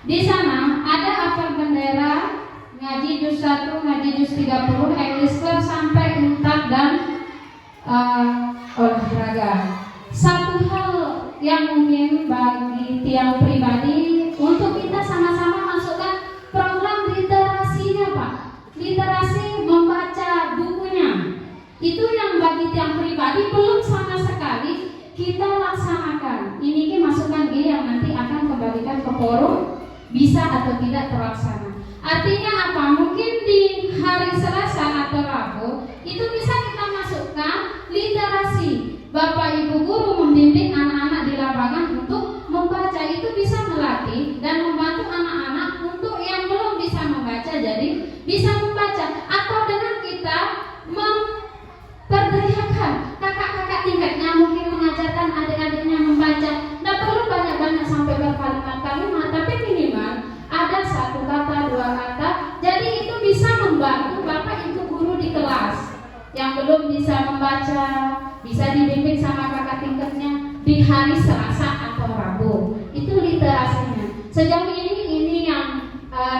Di sana ada apel bendera, ngaji juz 1, ngaji juz 30, English Club sampai entak dan olahraga. Satu hal yang mungkin bagi tiang pribadi untuk kita sama-sama masukkan program literasinya, Pak. Literasi membaca bukunya. Itu yang bagi tiang pribadi belum sama sekali kita laksanakan. Ini masukkan yang nanti akan kembalikan ke forum bisa atau tidak terlaksana. Artinya apa? Mungkin di hari Selasa atau Rabu itu bisa kita masukkan literasi. Bapak Ibu guru membimbing anak-anak di lapangan untuk membaca, itu bisa melatih dan membantu anak-anak untuk yang belum bisa membaca jadi bisa membaca. Atau dengan kita memperdayakan kakak-kakak tingkatnya mungkin mengajarkan adik-adiknya membaca. Tidak perlu banyak-banyak sampai berkalimat-kalimat, tapi minimal ada 1 kata, 2 kata. Jadi itu bisa membantu Bapak Ibu guru di kelas yang belum bisa membaca, bisa dibimbing sama kakak tingkatnya di hari Selasa atau Rabu. Itu literasinya. Sejauh ini yang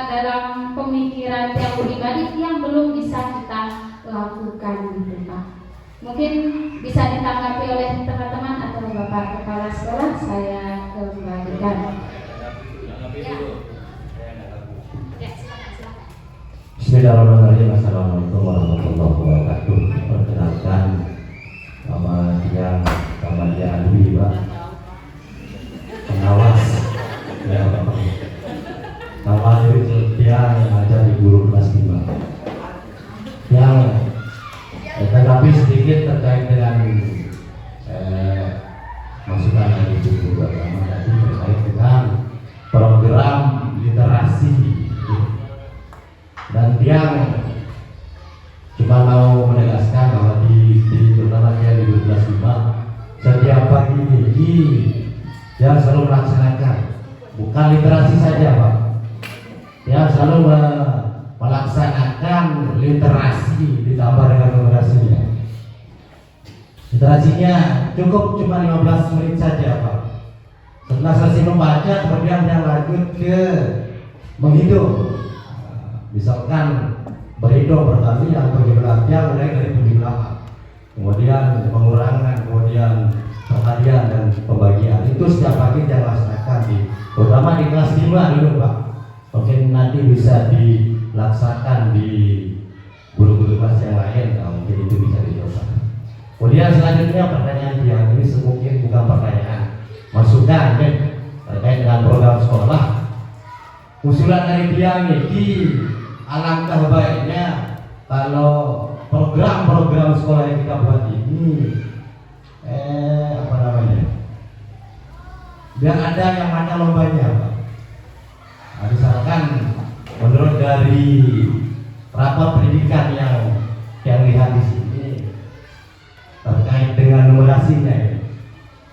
dalam pemikiran yang pribadi yang belum bisa kita lakukan, gitu, Pak. Mungkin bisa ditanggapi oleh teman-teman atau Bapak Kepala Sekolah. Saya kembalikan. Bismillahirrahmanirrahim. Assalamualaikum warahmatullahi wabarakatuh. Perkenalkan nama dia Kamalya Alwi, Pak. Pengawas ya, Pak. Nama dia yang ada di guru kelas 5. Yang tetapi sedikit terkait dengan masukan dari Ibu Agama tadi terkait dengan program literasi. Dan dia cuma mau menegaskan bahwa terutama dia di 12.5 setiap pagi ini dia selalu melaksanakan bukan literasi saja, Pak. Dia selalu melaksanakan literasi ditambah dengan numerasinya. Literasinya cukup cuma 15 menit saja, Pak. Setelah selesai membaca, kemudian dia lanjut ke menghitung. Misalkan berhitung berkali atau jumlahnya mulai dari penjumlahan, kemudian pengurangan, kemudian perhadian dan pembagian. Itu setiap pagi dia laksanakan terutama di kelas 5 dulu, Pak. Mungkin nanti bisa dilaksanakan di guru-guru kelas yang lain, mungkin itu bisa dicoba. Kemudian selanjutnya pertanyaan dia ini mungkin bukan pertanyaan, masukan terkait dengan program sekolah. Usulan dari dia ini, alangkah baiknya kalau program-program sekolah yang kita buat ini biar ada yang mana lombanya, Pak. Misalkan menurut dari rapat pendidikan yang lihat di sini terkait dengan numerasinya,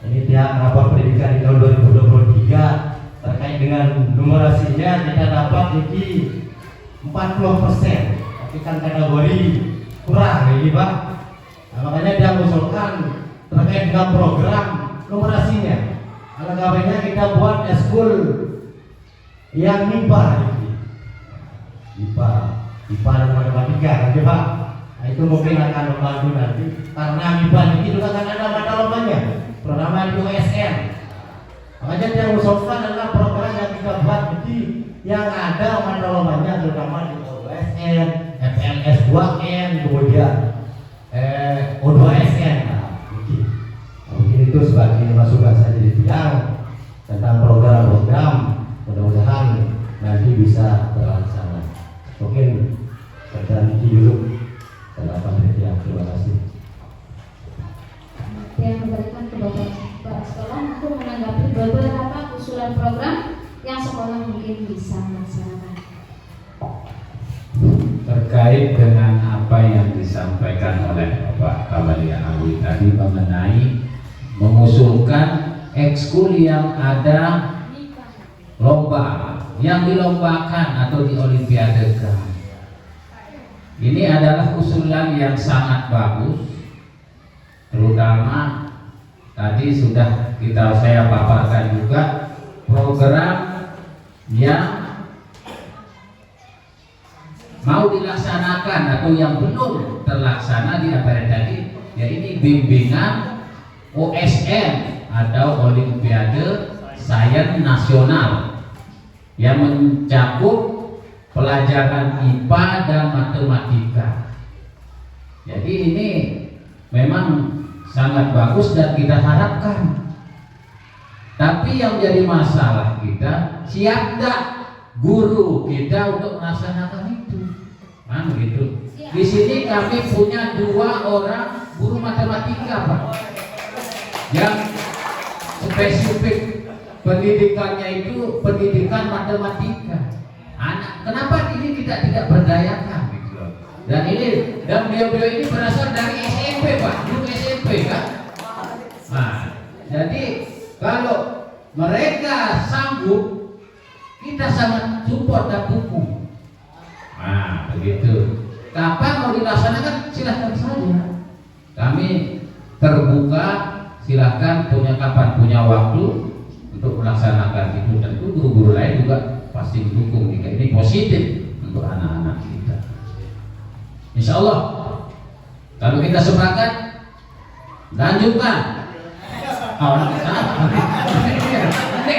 ini dia rapat pendidikan di tahun 2023 terkait dengan numerasinya kita dapat di 40%, tapi kan kategori kurang ini, Pak. Nah, makanya dia mengusulkan terkait dengan program numerasinya. Alangkah baiknya kita buat eskul yang MIPA dan matematika, nanti, Pak. Nah, itu mungkin akan membantu nanti karena MIPA ini juga kan ada mata lombanya, terutama di USN. Makanya dia mengusulkan adalah program yang kita buat jadi yang ada mata lombanya terutama di OSN, FLS 2N, kemudian O2SN. Mungkin itu sebagai masukan saja di tiang tentang program-program, mudah-mudahan nanti bisa terlaksana. Mungkin pertanyaan ini dulu. Terima kasih. Yang memberikan ke Bapak sekolah untuk menanggapi beberapa usulan program yang sekolah mungkin bisa melaksanakan. Terkait dengan apa yang disampaikan oleh Bapak Kamalya Alwi tadi mengenai mengusulkan ekskul yang ada lomba, yang dilombakan atau diolimpiadekan. Ini adalah usulan yang sangat bagus, terutama tadi sudah saya paparkan juga program yang mau dilaksanakan atau yang belum terlaksana di antara tadi, ya ini bimbingan OSN atau Olimpiade Sains Nasional yang mencakup pelajaran IPA dan matematika. Jadi ini memang sangat bagus dan kita harapkan. Tapi yang jadi masalah kita, siap nggak guru kita untuk melaksanakan itu? Kan begitu. Di sini kami punya 2 orang guru matematika, Pak, yang spesifik pendidikannya itu pendidikan matematika. Kenapa ini kita tidak berdayakan gitu loh. Dan beliau-beliau ini berasal dari SMP, Pak, guru SMP kan. Nah, jadi kalau mereka sanggup, kita sangat support dan dukung. Nah, begitu. Kapan mau dilaksanakan silahkan saja. Kami terbuka, silahkan kapan punya waktu untuk melaksanakan itu. Tentu guru-guru lain juga pasti mendukung jika ini positif untuk anak-anak kita. Insya Allah kalau kita sepakat, lanjutkan.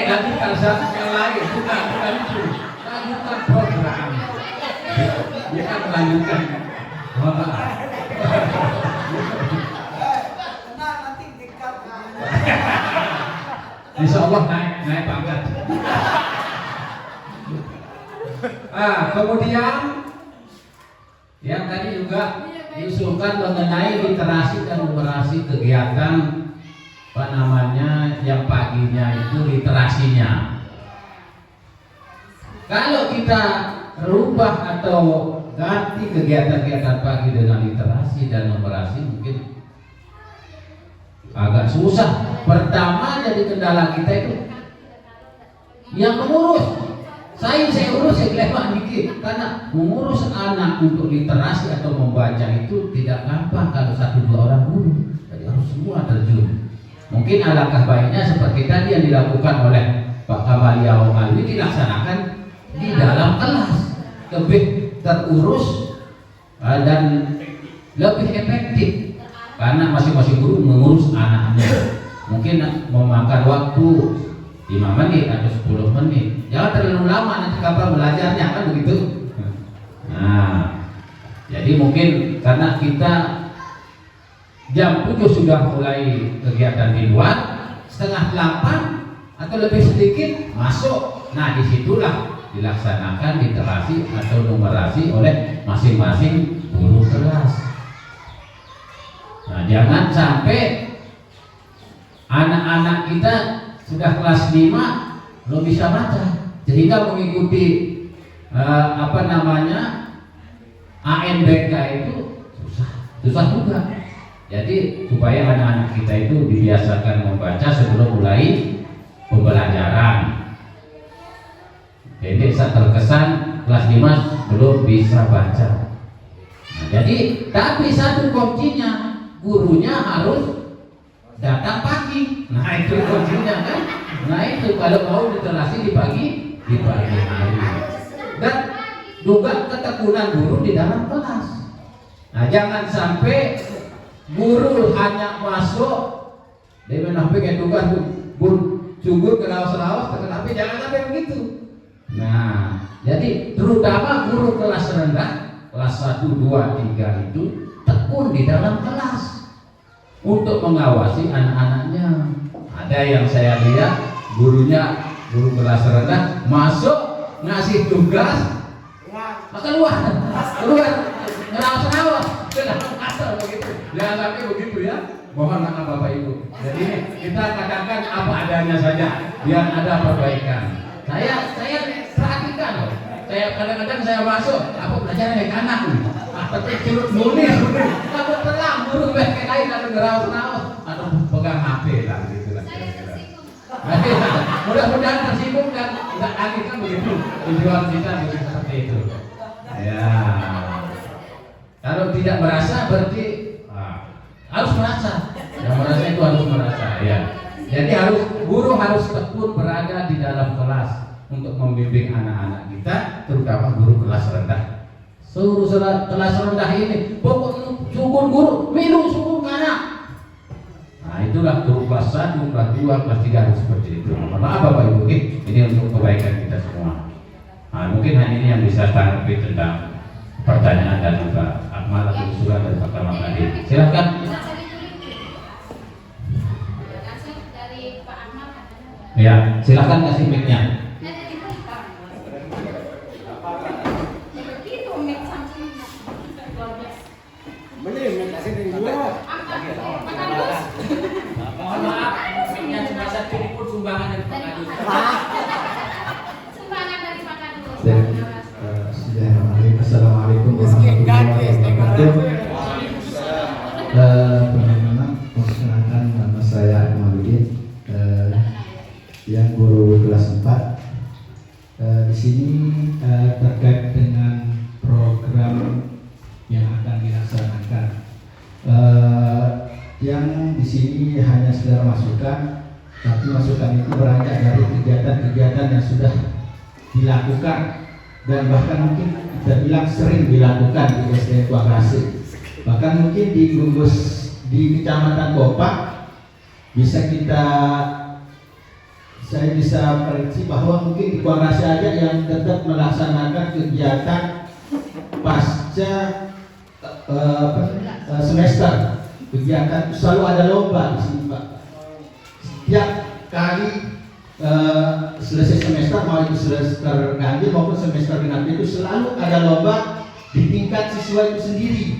Lanjutkan satu yang lain, bukan itu. Lanjutkan program. Bukan melanjutkan. Insya Allah naik pangkat. Kemudian yang tadi juga diusulkan mengenai literasi dan numerasi kegiatan yang paginya itu literasinya. Kalau kita rubah atau ganti kegiatan-kegiatan pagi dengan literasi dan numerasi mungkin agak susah. Pertama jadi kendala kita itu yang mengurus. Saya urus kelewat dikit, karena mengurus anak untuk literasi atau membaca itu tidak gampang kalau 1-2 orang guru. Jadi harus semua terjun. Mungkin alangkah baiknya seperti tadi yang dilakukan oleh Pak Kamalia Alwi dilaksanakan di dalam kelas, lebih terurus dan lebih efektif karena masing-masing guru mengurus anaknya. Mungkin memakan waktu 5 menit atau 10 menit. Jangan terlalu lama, nanti kapan belajarnya, kan begitu. Nah, jadi mungkin karena kita jam 7 sudah mulai kegiatan di luar, 7:30 atau lebih sedikit masuk. Nah, disitulah dilaksanakan literasi atau numerasi oleh masing-masing guru kelas. Nah, jangan sampai anak-anak kita sudah kelas 5 belum bisa baca, sehingga mengikuti ANBK itu susah juga. Jadi supaya anak-anak kita itu dibiasakan membaca sebelum mulai pembelajaran. Jadi saat terkesan kelas 5 belum bisa baca. Nah, jadi tapi satu kuncinya, gurunya harus datang pagi. Nah, itu kuncinya kan. Nah, itu kalau mau literasi di pagi hari. Dan juga ketekunan guru di dalam kelas. Nah, jangan sampai guru hanya masuk dia menampilkan tugas cugur ke raus-raus, tapi jangan sampai begitu. Nah, jadi terutama guru kelas rendah, kelas 1, 2, 3 itu tekun di dalam kelas untuk mengawasi anak-anaknya. Ada yang saya lihat guru kelas rendah masuk ngasih tugas keluar ngerawas-rawas asal begitu. Jangan sampai begitu ya. Mohon maaf Bapak Ibu. Jadi kita katakan apa adanya saja biar ada perbaikan. Saya perhatikan loh. Saya kadang-kadang saya masuk, apa belajar naik anak nih. Tapi curut murni. Kalau telang guru kayak lain atau ngerawas-rawas atau pegang HP lah gitu lah kira-kira. Mudah-mudahan tersinggung dan tidak lagi kan begitu. Tujuan kita begitu seperti itu. Ya. Kalau tidak merasa berarti harus merasa. Yang merasa itu harus merasa. Ya. Jadi guru harus tekun berada di dalam kelas. untuk membimbing anak-anak kita, terutama guru kelas rendah. Suruh kelas rendah ini, pokok syukur guru, minum syukur anak. Nah itulah guru kelas 1, kelas 2, kelas 3 harus seperti itu. Maaf Bapak Ibu, ini untuk kebaikan kita semua. Nah, mungkin hanya ini yang bisa tanggapi tentang pertanyaan dari Pak Akmal atau usulan dari Pak Kamal tadi. Silakan. Ya, silakan kasih mic-nya. Mohon maaf, mic-nya cuma satu, ini pun sumbangan dari Pak Kadus. Sumbangan dari Pak Kadus. Assalamualaikum warahmatullahi wabarakatuh. Pertama-tama perkenalkan nama saya Akmaludin, yang guru kelas 4. Di sini terkait dengan program yang akan dilaksanakan. Yang di sini hanya sekedar masukan, tapi masukan itu beranjak dari kegiatan-kegiatan yang sudah dilakukan dan bahkan mungkin kita bilang sering dilakukan di SDN Kuagrasi. Bahkan mungkin di gugus di Kecamatan Kopak saya bisa prediksi bahwa mungkin di Kuagrasi aja yang tetap melaksanakan kegiatan pasca semester. Kegiatan selalu ada lomba di sini Pak. Setiap kali selesai semester, mau itu semester ganjil maupun semester genap, itu selalu ada lomba di tingkat siswa itu sendiri,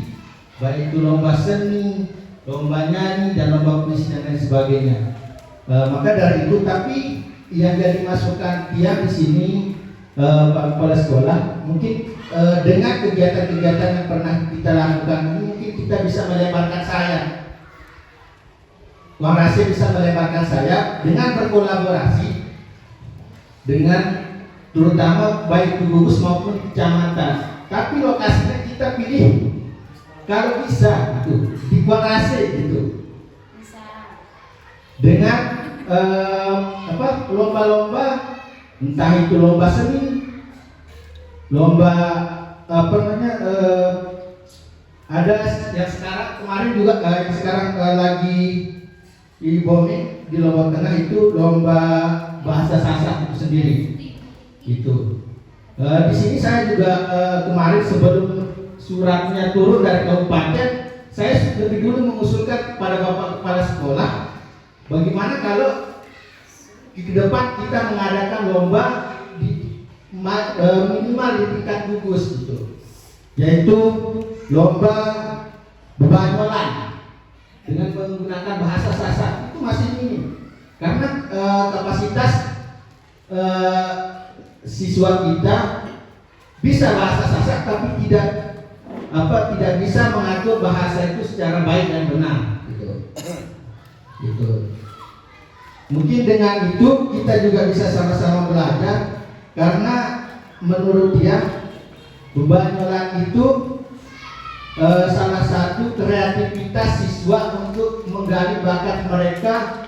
baik itu lomba seni, lomba nyanyi, dan lomba puisi dan lain sebagainya. Maka dari itu, tapi yang jadi masukan dia di sini Pak Kepala Sekolah, mungkin dengan kegiatan-kegiatan yang pernah kita lakukan ini, mungkin kita bisa melebarkan sayap. Kuagrasi bisa melebarkan sayap dengan berkolaborasi dengan terutama baik di gugus maupun kecamatan. Tapi lokasinya kita pilih kalau bisa gitu di Kuagrasi gitu. Dengan lomba-lomba, entah itu lomba seni, lomba ada yang sekarang kemarin juga yang sekarang lagi di Bomi di Lombok Tengah itu lomba bahasa Sasak itu sendiri. Itu di sini saya juga kemarin sebelum suratnya turun dari kabupaten, saya lebih dulu mengusulkan kepada Bapak Kepala Sekolah, bagaimana kalau di depan kita mengadakan lomba minimal di tingkat gugus gitu, yaitu lomba bebanyolan dengan menggunakan bahasa Sasak. Itu masih minim karena kapasitas siswa kita bisa bahasa Sasak tapi tidak bisa mengatur bahasa itu secara baik dan benar gitu. Mungkin dengan itu kita juga bisa sama-sama belajar, karena menurut dia bebanyolan itu salah satu kreativitas siswa untuk menggali bakat mereka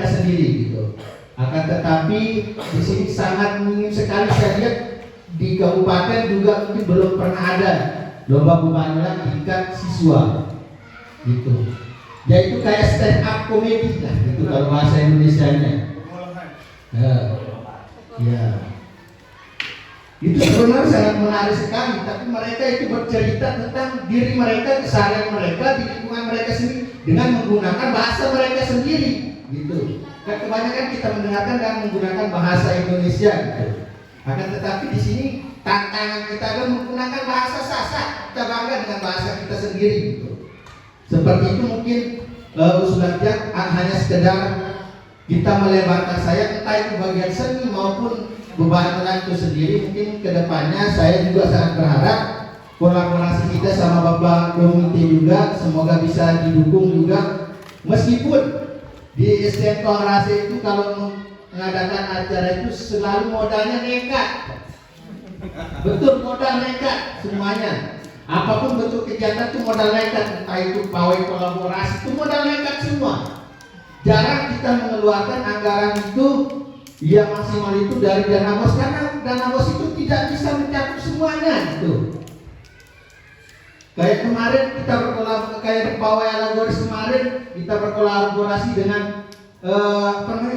sendiri gitu. Akan tetapi di sini sangat minim sekali, saya lihat di kabupaten juga mungkin belum pernah ada lomba bebanyolan tingkat siswa gitu. Yaitu kayak stand up comedy lah gitu kalau bahasa Indonesianya. Ya. Itu sebenarnya sangat menarik sekali, tapi mereka itu bercerita tentang diri mereka, keseharian mereka di lingkungan mereka sendiri dengan menggunakan bahasa mereka sendiri gitu. Kan kebanyakan kita mendengarkan dan menggunakan bahasa Indonesia gitu. Akan tetapi di sini tantangan kita adalah menggunakan bahasa Sasak. Kita bangga dengan bahasa kita sendiri gitu. Seperti itu mungkin usulannya hanya sekedar kita melebarkan sayap, entah itu bagian seni maupun bebanyolan itu sendiri. Mungkin kedepannya saya juga sangat berharap kolaborasi kita sama Bapak Komite juga semoga bisa didukung juga. Meskipun di SDN Kuagrasi itu kalau mengadakan acara itu selalu modalnya nekat, betul modal nekat semuanya. Apapun bentuk kegiatan itu modal nekat, entah itu pawai kolaborasi itu modal nekat semua. Jarang kita mengeluarkan anggaran itu yang maksimal itu dari dana bos, karena dana bos itu tidak bisa mencakup semuanya gitu. Kayak kemarin kita kayak di Pawai Alagoris kemarin kita berkolaborasi dengan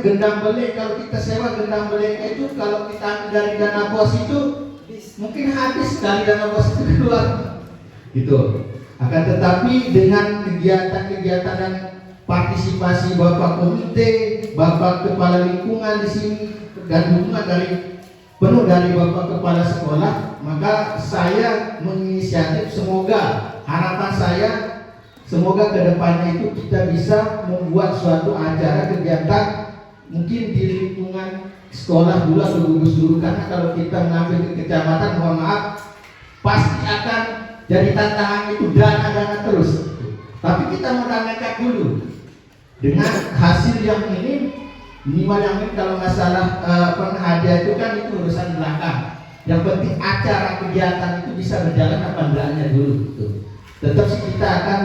gendang belek. Kalau kita sewa gendang belek itu, kalau kita ambil dari dana bos itu mungkin habis dari dana bos itu keluar gitu. Akan tetapi dengan kegiatan-kegiatan dan partisipasi Bapak Komite, Bapak Kepala Lingkungan di sini, dan dukungan penuh dari Bapak Kepala Sekolah, maka saya menginisiatif, harapan saya semoga kedepannya itu kita bisa membuat suatu acara kegiatan mungkin di lingkungan sekolah dulu atau gugus guru, karena kalau kita mengambil ke kecamatan, mohon maaf, pasti akan jadi tantangan itu dana terus. Tapi kita modal nekat dulu dengan hasil yang minimal yang ini, kalau masalah hadiah itu kan itu urusan belakang. Yang penting acara kegiatan itu bisa berjalan apa enggaknya dulu gitu. Tetap sih kita akan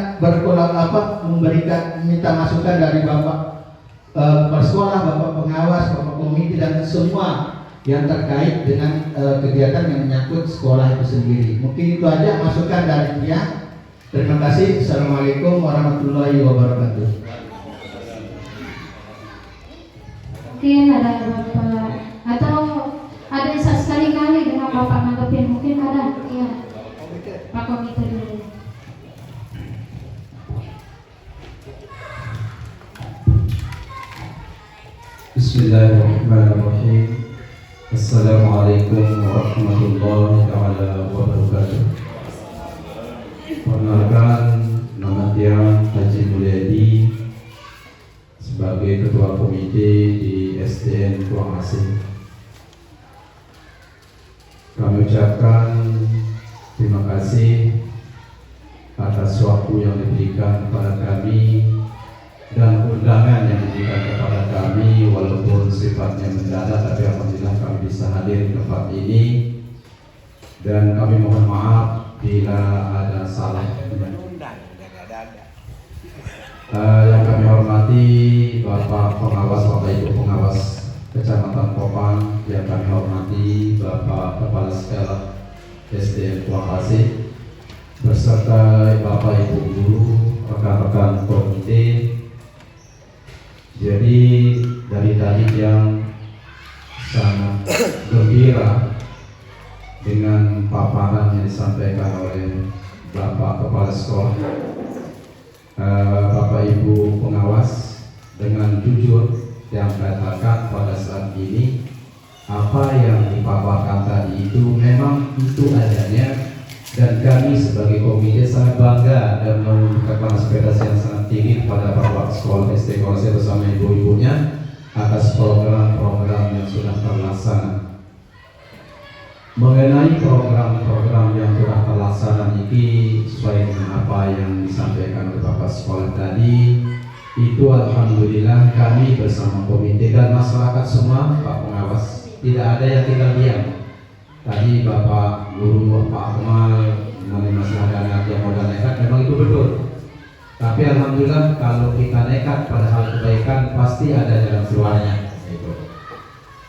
memberikan, minta masukan dari Bapak Kepala Sekolah, Bapak Pengawas, Bapak Komite, dan semua yang terkait dengan kegiatan yang menyangkut sekolah itu sendiri. Mungkin itu aja masukan dari dia. Terima kasih. Assalamualaikum warahmatullahi wabarakatuh. Mungkin ada Bapak atau ada sekali-kali dengan Bapak nanggepin, mungkin ada ya Pak Komite dulu. Bismillahirrahmanirrahim. Assalamualaikum warahmatullahi wabarakatuh. Perkenalkan, nama saya Haji Mulyadi sebagai Ketua Komite di SDN Tuang Asih. Kami ucapkan terima kasih atas waktu yang diberikan kepada kami dan undangan yang diberikan kepada kami, walaupun sifatnya mendadak, tapi alhamdulillah kami bisa hadir di tempat ini, dan kami mohon maaf bila ada salah. Yang kami hormati Bapak Pengawas, Bapak Ibu Pengawas Kecamatan Kopang, yang kami hormati Bapak Kepala Sekolah SDN Tuang Asih, beserta Bapak Ibu Guru, rekan-rekan komite. Jadi dari tadi yang sangat gembira dengan paparan yang disampaikan oleh Bapak Kepala Sekolah, Bapak Ibu Pengawas, dengan jujur yang katakan pada saat ini apa yang dipaparkan tadi itu memang itu adanya, dan kami sebagai komite sangat bangga dan mengucapkan aspirasi yang sangat tinggi kepada Bapak Sekolah SD Kolose bersama ibu-ibunya atas program-program yang sudah terlaksana. Mengenai program-program yang telah terlaksana ini, sesuai dengan apa yang disampaikan oleh Bapak Sekolah tadi, itu alhamdulillah kami bersama komite dan masyarakat semua, Pak Pengawas, tidak ada yang tinggal diam. Tadi Bapak Guru, Pak Akmal, mengenai masalah dana yang modal nekat, memang itu betul. Tapi alhamdulillah kalau kita nekat pada hal kebaikan pasti ada jalan keluarnya.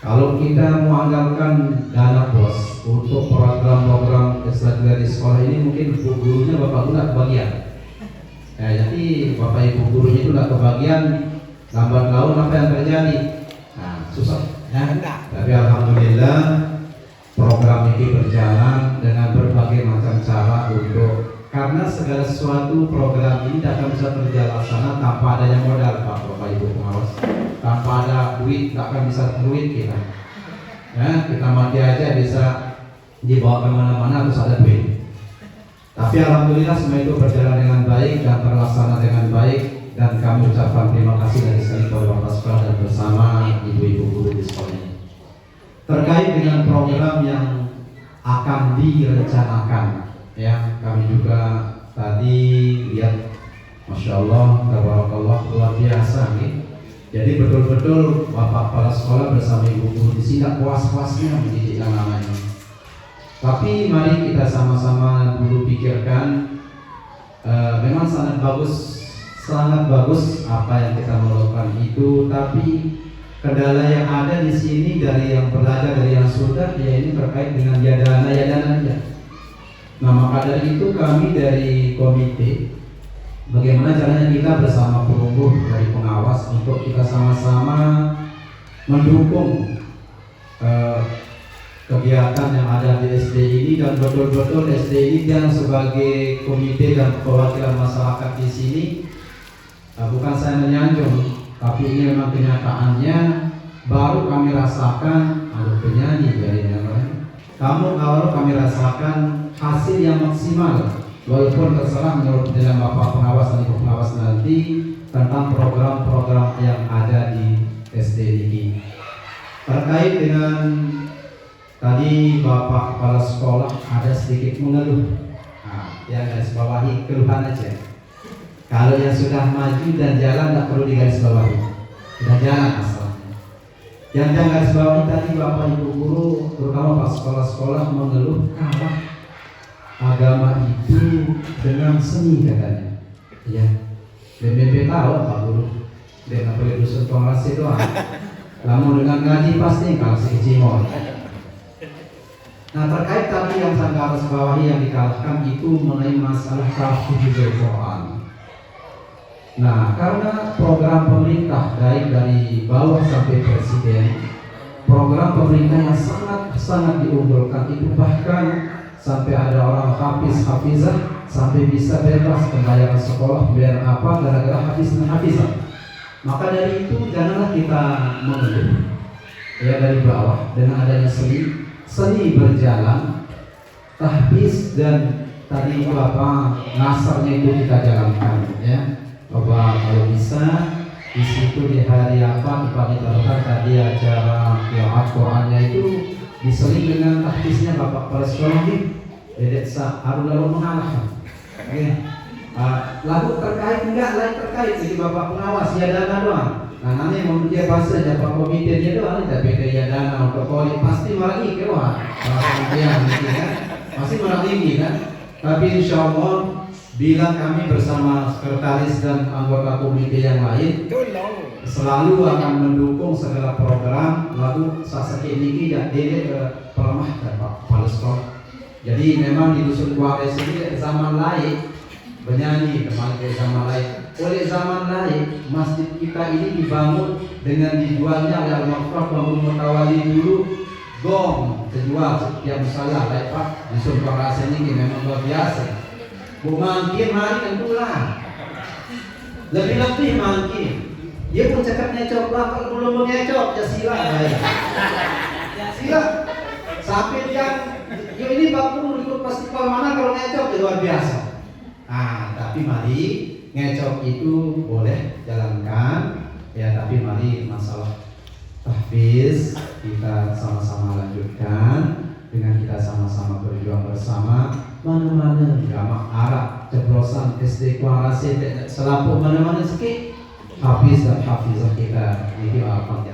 Kalau kita mengandalkan dana bos untuk program-program ekstrakurikuler di sekolah ini, mungkin gurunya Bapak Guru tidak kebagian. Jadi Bapak Ibu gurunya itu tidak kebagian, lambat laun apa yang terjadi? Nah, susah. Tapi alhamdulillah program ini berjalan dengan berbagai macam cara karena segala sesuatu program ini tidak akan bisa terlaksana tanpa adanya modal, Pak Bapak Ibu Pengawas. Tanpa ada duit tak akan bisa duit kita. Kita mati aja bisa dibawa kemana-mana harus ada duit. Tapi alhamdulillah semua itu berjalan dengan baik dan terlaksana dengan baik, dan kami ucapkan terima kasih dari sini kepada Bapak Sekolah dan bersama ibu-ibu guru di sekolah ini. Terkait dengan program yang akan direncanakan, kami juga tadi lihat, masya Allah, tabarakallah, luar biasa nih. Jadi betul-betul Bapak Kepala Sekolah bersama ibu guru di sini tidak puas-puasnya mendidik anak-anaknya. Tapi mari kita sama-sama dulu pikirkan, memang sangat bagus apa yang kita melakukan itu, tapi kendala yang ada di sini dari yang belajar dari yang sudah, ya ini terkait dengan yadana. Nah, maka dari itu kami dari komite, bagaimana caranya kita bersama perunggu dari pengawas untuk kita sama-sama mendukung kegiatan yang ada di SD ini, dan betul-betul SD ini yang sebagai komite dan perwakilan masyarakat di sini, bukan saya menyanjung, tapi ini memang kenyataannya baru kami rasakan. Ada penyanyi dari namanya. Baru kami rasakan hasil yang maksimal, walaupun terserah menurut dalam Bapak Pengawas dan Ibu Pengawas nanti tentang program-program yang ada di SD ini. Terkait dengan tadi Bapak Kepala Sekolah ada sedikit mengeluh, yang garis bawahi keluhan aja. Kalau yang sudah maju dan jalan tidak perlu digarisbawahi, sudah jalan asalnya. Yang jangan garis bawahi tadi Bapak Ibu guru, terutama Pak sekolah-sekolah mengeluh kalah agama itu dengan seni katanya. Ya, BBB tahu Pak Guru, dia nggak boleh dusun pengrasi doang. Namun dengan ngaji pasti kalau si Cimol. Nah, terkait tadi yang saya garis bawahi yang dikalahkan itu mengenai masalah tahfidzul Quran. Nah, karena program pemerintah dari bawah sampai presiden, program pemerintah yang sangat diunggulkan itu, bahkan sampai ada orang hafizah sampai bisa bebas pembayaran sekolah biar apa, gara-gara hafizah. Maka dari itu janganlah kita mengeluh ya dari bawah dengan adanya seni berjalan, tahfiz dan tadi nasarnya itu kita jalankan ya. Bahwa kalau bisa di situ di hari apa kita tadi acara qiraat Qur'annya itu diseling dengan tahfiznya Bapak Kepala Sekolah ini. Dedek harus lalu mengalahkan. Lagu terkait enggak lain terkait jadi Bapak Pengawas ya dana doang. Nah nanti mau dia bahasa Bapak komite dia doang, tapi dia dana untuk koli pasti malah ini doang. Pasti malah tinggi kan. Tapi insya Allah bila kami bersama sekretaris dan anggota komite yang lain selalu akan mendukung segala program, lalu sasaki ini tidak dede ke pelemah Pak Kepala Sekolah. Jadi memang di Dusun Kuares ini zaman lain bernyanyi teman ke zaman lain. Oleh zaman lain masjid kita ini dibangun dengan dijualnya oleh Al-Maqraf Bangun Mutawali dulu gong terjual setiap salah baik Pak. Dusun Kuares ini memang luar biasa. Mungkin mari tentulah lebih mungkin dia pun cakap ngecok lah, kalau belum ngecok ya sila sila sampai dia ini Pak Guru ikut festival mana kalau ngecok ya luar biasa. Tapi mari ngecok itu boleh jalankan ya, tapi mari masalah tahfiz kita sama-sama lanjutkan dengan kita sama-sama berjuang bersama. Mana-mana agama Arab ceplosan SD Kuarase selapu mana-mana sikit hafiz dan hafizah kita ini apa.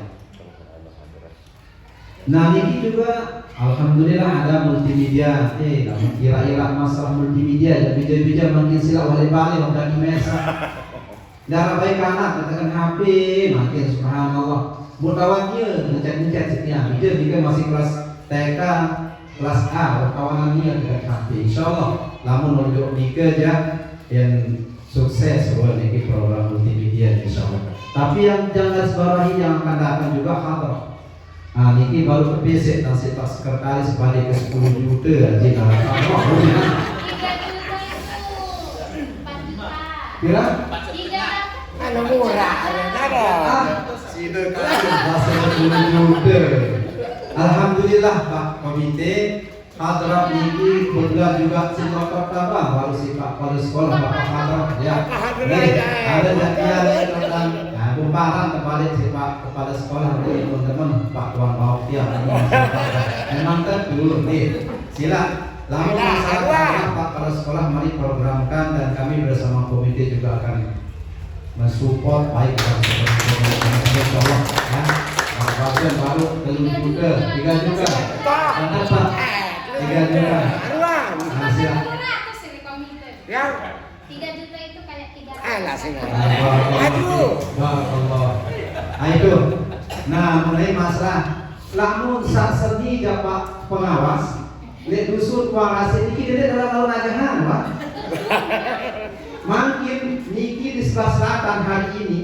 Nah ini juga alhamdulillah ada multimedia. Kira-kira masalah multimedia ya bija-bija makin sila oleh balik dan mesa. Darah baik anak katakan HP makin subhanallah. Mutawakil ngecek sekian. Bija jika masih kelas TK kelas A kawanannya dengan HP. Insyaallah lamun untuk dikerja yang sukses buat ini program multimedia insyaallah. Tapi yang jangan sebawahi yang akan datang juga hadrah. Niki baru kepesek nasib Pak Sekretaris balik ke 10 juta aja kalau 3 juta itu 4 juta. Kira? 3 murah ada. Sida kasih bahasa 10 juta. Alhamdulillah Pak Komite hadrah niki kebetulan juga si Bapak Tabang baru si Pak Kepala Sekolah Bapak hadrah ya. Ada jadian tentang kumparan terbalik si Pak Kepala Sekolah untuk teman-teman Pak Tuan Bautia memang dulu nih sila lalu masalah Pak Kepala Sekolah mari programkan dan kami bersama komite juga akan mensupport baik insyaallah ya. Pasien baru 3 juta, 3 juta. Benar Pak? 3 juta. Hasil. Yang 3 juta itu kayak 3. lah sini. Aduh. Nah itu Nah, mengenai masalah lamun sak seni dapat pengawas, lihat dusun kuarasi niki dia dalam lalu najangan, Pak. Makin niki di sebelah selatan hari ini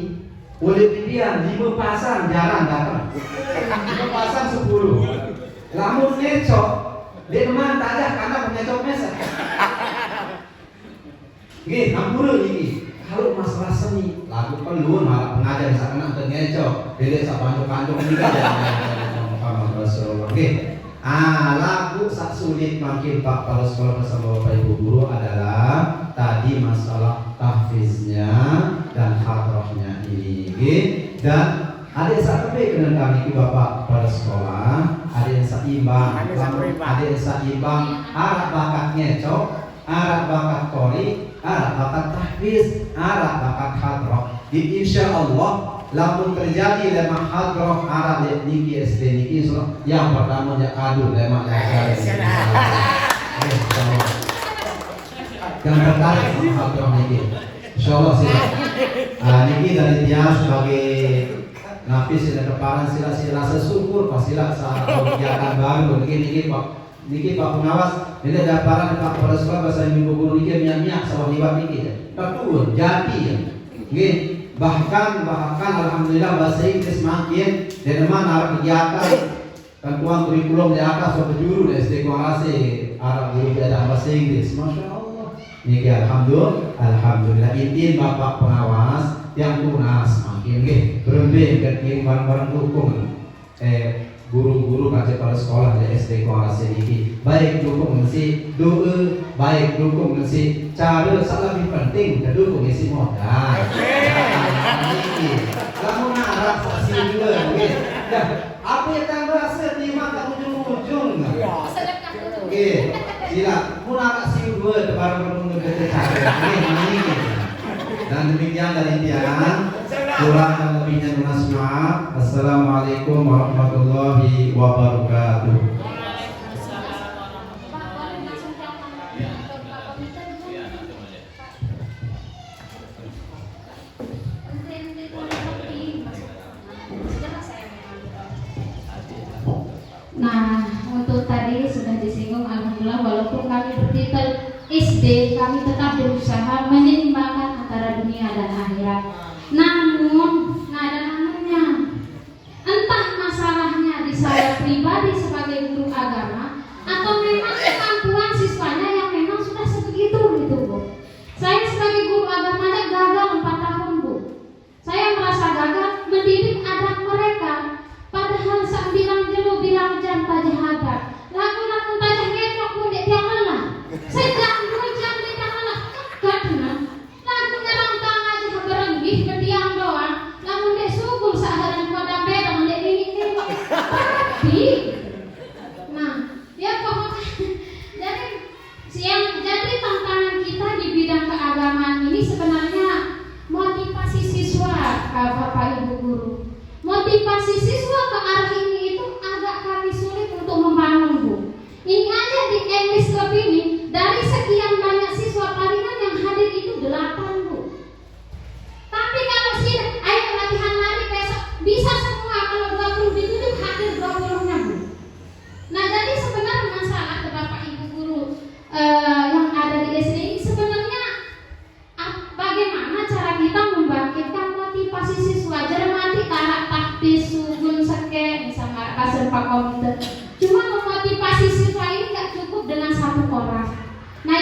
oleh pilihan 5 pasang jarang datang. 5 pasang 10. Lamun ngecok, dia teman tak ada karena mengecok mesa. Nggih, hampura niki. Kalau masalah seni, lagu pelun malah pengajar bisa kena untuk ngecok. Dia sak panjuk-panjuk ini kan Muhammad Rasulullah. Oke. Lagu sak sulit makin Pak kalau sekolah bersama Bapak Ibu guru adalah tadi masalah tahfiznya dan hadrohnya ini. Oke. Dan ada yang sak dengan kami Bapak pada sekolah, ada yang seimbang, ada yang seimbang, arah bakat ngecok, arah bakat kori, arah bakat tahfiz, arah bakat hadroh. Insya Allah lamun terjadi lemah hadroh arah niki SD niki yang pertama ya kadu lemah yang tertarik sama hadroh niki. Insya Allah sih. Niki dari dia sebagai nafis dan keparan sila sesyukur pasila saat kegiatan baru niki Pak pengawas ini ada paran Pak kepala sekolah bahasa minggu guru niki minyak sama liwat niki betul jadi nggih bahkan alhamdulillah bahasa Inggris makin dan mana kegiatan tentuan kurikulum di atas suatu juru di SD Kuarasi Arab guru belajar bahasa Inggris, masya Allah. Niki alhamdulillah ini Bapak pengawas yang tunas makin nggih berembih keting barang-barang dukung guru-guru kaca pada sekolah di SD Kuarasi ini baik dukung mesti doa, baik dukung mesti cara lebih penting kedukung mesti modal. Kamu narap saksi juga, apa yang tambah setima tak ujung-ujung? Oke, sila, mau nak si dua tebar bertemu dengan dan demikian dari Tian. Kurang dan lebihnya lunas maaf. Assalamualaikum warahmatullahi wabarakatuh. Nah, untuk tadi sudah disinggung, alhamdulillah walaupun kami bertitel SD, kami tetap berusaha menyeimbangkan antara dunia dan akhirat. Namun, ada namanya. Entah masalahnya di saya pribadi sebagai guru agama atau memang kemampuan siswanya yang memang sudah sebegitu gitu, Bu. Saya sebagai guru agamanya gagal 4 tahun, Bu. Saya merasa gagal mendidik anak mereka. Padahal saat bilang jam tajah hadap, lagu tajah ngecok pun dia tiang lelah. Sejak 2 jam dia tiang lelah, karena lagu nyerang tangan aja berembih berdiam doang. Lamun dia subul saharan pada bedang dia ini tapi, nah, ya pokoknya jadi tantangan kita di bidang keagamaan ini sebenarnya motivasi siswa, Bapak Ibu guru. Motivasi siswa ke arah ini itu agak kami sulit untuk membangun, Bu. Ini aja di English Club ini dari sekian banyak siswa palingan yang hadir itu 8, Bu. Tapi kalau sih ayo latihan lari besok bisa semua, kalau 20 ditunjuk hadir 20-nya, Bu. Nah, jadi sebenarnya masalah ke Bapak Ibu guru yang ada di SD ini sebenarnya bagaimana cara kita membangkitkan motivasi siswa. Jermati tarak taktis sugun seke misalnya kasar pak komputer. Cuma memotivasi siswa ini gak cukup dengan 1 orang. Nah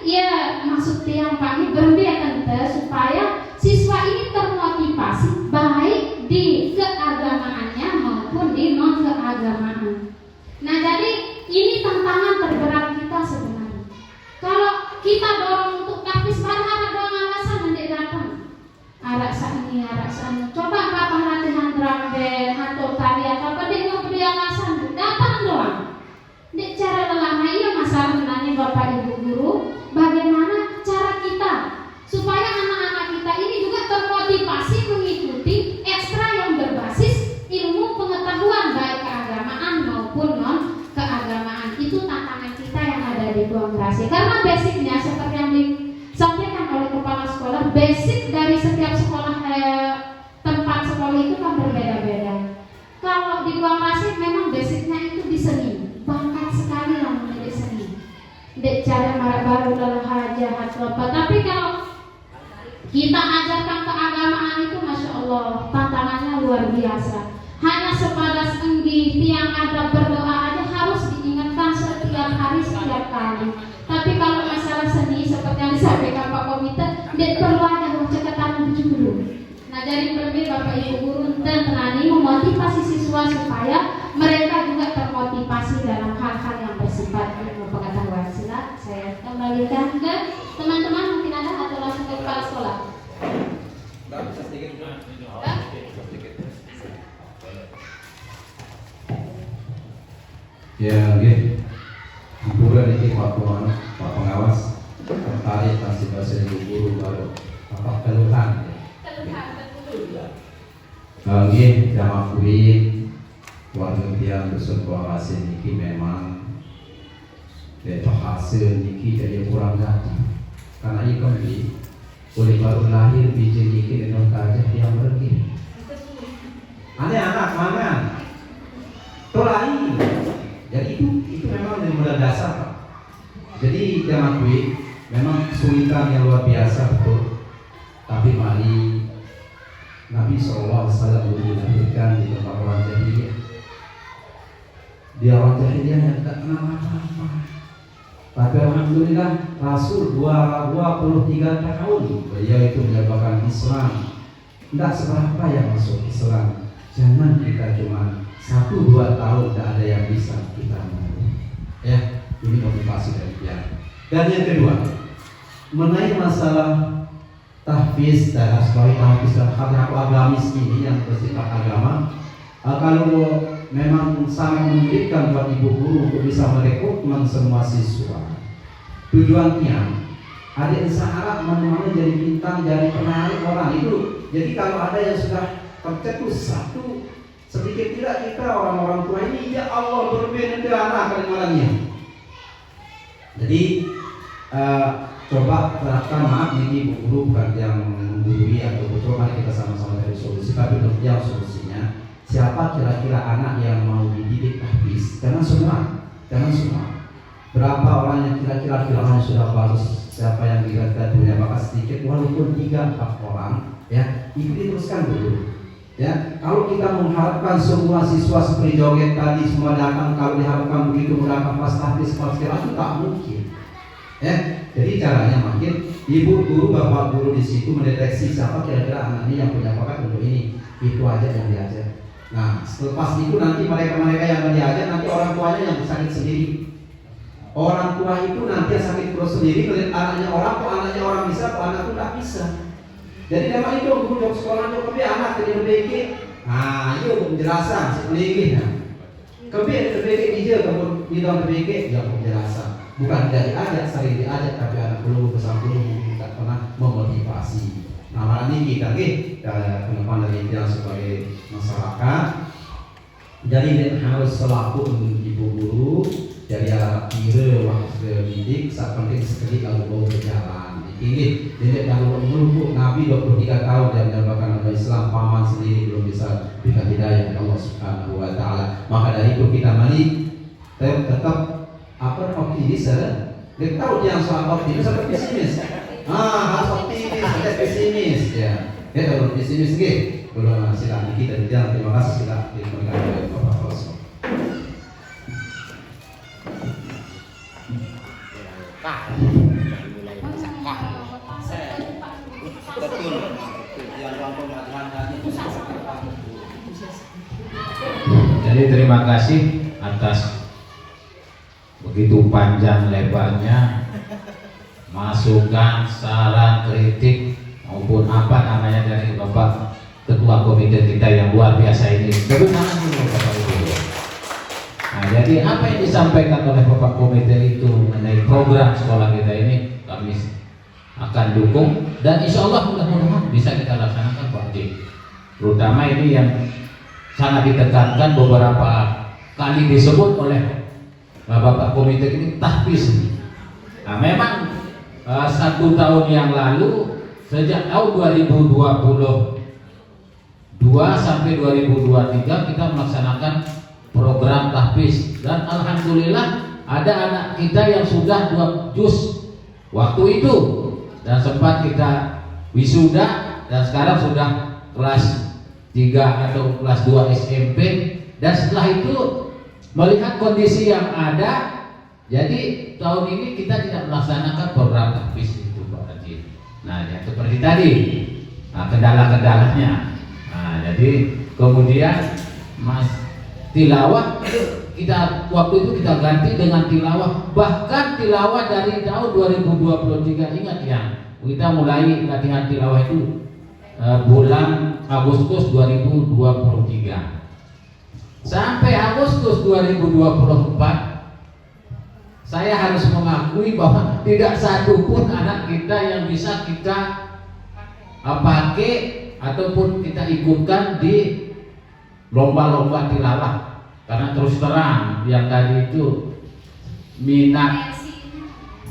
iya maksud yang Pak ini berbiaya supaya siswa ini termotivasi baik di keagamaannya maupun di non keagamaan. Nah jadi ini tantangan terberat kita sebenarnya. Kalau kita dorong untuk taktis baru ada doang alasan nanti datang. Arak sani. Coba apa latihan drum band atau tari apa dia nggak beri alasan, datang doang. Di cara lelahnya iya masalah sebenarnya Bapak Ibu guru, bagaimana cara kita supaya anak-anak kita ini juga termotivasi mengikuti ekstra yang berbasis ilmu pengetahuan baik keagamaan maupun non keagamaan. Itu tantangan kita yang ada di Ruang Grasi. Karena basicnya seperti yang disampaikan oleh kepala sekolah, basic dari setiap sekolah tempat sekolah itu kan berbeda-beda. baru dalam hajat apa. Tapi kalau kita ajarkan keagamaan itu, masya Allah, tantangannya luar biasa. Hanya sebatas enggi tiang ada berdoa aja harus diingatkan setiap hari, setiap kali. Tapi kalau masalah seni seperti yang disampaikan Pak Komite, tidak perlu ada catatan 70. Nah, jadi lebih Bapak Ibu guru dan tenani memotivasi siswa supaya mereka juga termotivasi dalam hal-hal yang bersifat ilmu pengetahuan. Silakan saya kembalikan ke teman-teman, mungkin ada atau langsung ke kepala sekolah. Ya, nggih. Hiburan iki Pak pengawas tertarik kasih bahasa guru baru apa keluhan. Nggih, jamaah kuwi warga tiang bersebuah hasil niki memang hasil niki jadi kurang gaji. Karena ini kembali oleh baru lahir biji niki dengan kajian tiang pergi. Aneh anak mana? Tolai. Jadi itu memang dari modal dasar Pak. Jadi jamaah kuwi memang kesulitan yang luar biasa betul. Tapi mari Nabi SAW dilahirkan di tempat orang jahiliyah. Dia orang jahiliyah yang tidak kenal apa-apa. Tapi alhamdulillah Rasul 23 tahun beliau itu menyebarkan Islam. Tidak seberapa yang masuk Islam. Jangan kita cuma 1-2 tahun tidak ada yang bisa kita mampu. Ya, ini motivasi dari dia. Dan yang kedua, mengenai masalah tahfiz dan sebagai tahfiz dan hadrat agamis ini yang bersifat agama, kalau memang sangat menyulitkan buat ibu guru untuk bisa merekrutmen semua siswa. Tujuannya adik Arab mana-mana jadi bintang, jadi penarik orang itu. Jadi kalau ada yang sudah tercetus satu, sedikit tidak kita orang-orang tua ini ya Allah berbeda anak kalimatnya. Jadi coba terapkan, maaf ini ibu guru bukan yang menggurui atau coba kita sama-sama cari solusi, tapi untuk yang solusinya siapa kira-kira anak yang mau dididik tahfiz? Jangan semua. Berapa orang yang kira-kira filmnya sudah bagus, siapa yang kira-kira punya bakat sedikit, walaupun 3-4 orang, ya ikuti teruskan dulu. Ya, kalau kita mengharapkan semua siswa seperti joget tadi semua datang, kalau diharapkan begitu mendapat pas tahfiz itu tak mungkin. Ya, jadi caranya makin ibu guru, bapak guru di situ mendeteksi siapa kira-kira anak ini yang punya bakat untuk ini, itu aja yang diajar. Nah, selepas itu nanti mereka yang diajar nanti orang tuanya yang sakit sendiri. Orang tua itu nanti yang sakit perut sendiri melihat anaknya orang, kok anaknya orang bisa, kok anak itu tak bisa. Jadi memang itu guru dok sekolah dok tapi anak jadi lebih. Nah, itu penjelasan sebelumnya. Kemudian lebih dia kamu di dalam lebih ya penjelasan. Bukan dari diajak, sering diajak tapi anak belum belum tidak pernah memotivasi. Nah, malam ini kita pengembangan dari dia sebagai masyarakat. Jadi dia harus selaku ibu guru. Jadi alat kira waktu didik saat penting sekali kalau mau berjalan. Ini dia kalau menunggu Nabi 23 tahun dan menjalankan agama Islam, paman sendiri belum bisa berikan hidayah dari Allah Subhanahu Wa Taala. Maka dari itu kita mari tetap optimis ya. Kita tahu yang soal optimis atau pesimis. Harus optimis, tidak pesimis ya. Dia kalau pesimis gitu. Belum silakan kita di jalan. Terima kasih silakan diberikan oleh Bapak Rasul. Jadi terima kasih atas begitu panjang lebarnya masukan, saran, kritik maupun apa namanya dari Bapak Ketua Komite kita yang luar biasa ini. Tepuk tangan dulu Bapak Ibu. Nah, jadi apa yang disampaikan oleh Bapak Komite itu mengenai program sekolah kita ini kami akan dukung dan insya Allah mudah-mudahan bisa kita laksanakan Pak Dik. Terutama ini yang sangat ditekankan beberapa kali disebut oleh Bapak Komite ini tahfiz. Nah, memang 1 tahun yang lalu sejak tahun 2022 sampai 2023 kita melaksanakan program tahfiz dan alhamdulillah ada anak kita yang sudah 2 juz waktu itu, dan sempat kita wisuda, dan sekarang sudah kelas 3 atau kelas 2 SMP. Dan setelah itu melihat kondisi yang ada, jadi tahun ini kita tidak melaksanakan program tahfiz itu Pak Haji. Nah, yang seperti tadi, kendala-kendalanya. Nah, jadi kemudian Mas tilawah kita waktu itu kita ganti dengan tilawah, bahkan tilawah dari tahun 2023. Ingat ya, kita mulai latihan tilawah itu bulan Agustus 2023 sampai Agustus 2024. Saya harus mengakui bahwa tidak satu pun anak kita yang bisa kita pakai ataupun kita ikutkan di lomba-lomba tilawah, karena terus terang yang tadi itu minat